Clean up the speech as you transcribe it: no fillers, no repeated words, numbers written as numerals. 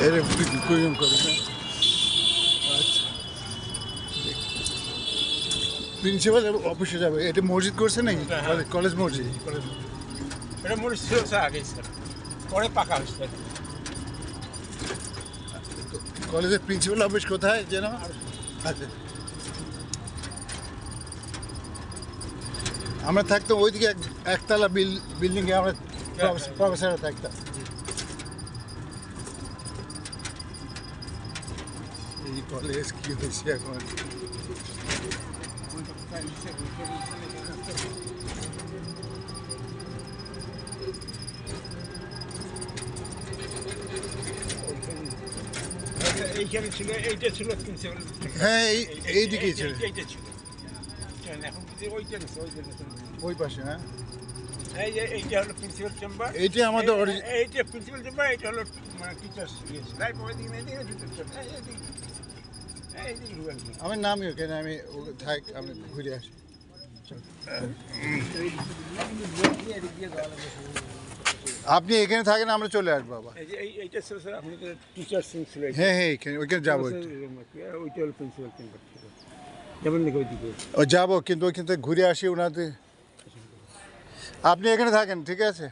এর কুইম করে না। আচ্ছা, প্রিন্সিপাল অফিসে যাবে। এটা মসজিদ করছে নাকি? কলেজ মসজিদ। এটা মনে ছিল স্যার আগেই স্যার, পরে পাকা হয়েছে। কলেজের প্রিন্সিপাল অফিস কোথায় যেন? আচ্ছা, আমরা থাকতাম ওইদিকে একতলা বিল্ডিংয়ে, আমরা প্রফেসররা থাকতাম। এই কলেজ কি হয়েছে এখন? এইখানে ছিল, এইটা ছিল প্রিন্সিপাল। হ্যাঁ, এইদিকেই ছিল। এইটা ছিল, এখন যদি ওইটা নিচ্ছে, ওইটা নিচ্ছে। ওই পাশে। হ্যাঁ, এই যে এইটা হলো প্রিন্সিপাল চেম্বার। এইটা আমাদের এইটা প্রিন্সিপাল চেম্বার, এইটা হলো মানে টিচার্স ইয়েস। লাইফ ওই দিকে নেই, ভিতর চলে এইদিকে ঢুকেন। আমার নামই ওখানে, আমি থাক, আমি ঘুরে আসি। আপনি এখানে থাকেন, আমরা চলে আসবো বাবা। এই যে এইটা ছিল স্যার আপনাদের টিচার্স ছিল। হ্যাঁ হ্যাঁ, ওইখানে যাবো। ওইটা হলো প্রিন্সিপাল চেম্বার ছিল, যেমন নাকি ওইদিকে যাবো, কিন্তু ওইখান থেকে ঘুরে আসি ওনাদের। আপনি এখানে থাকেন, ঠিক আছে?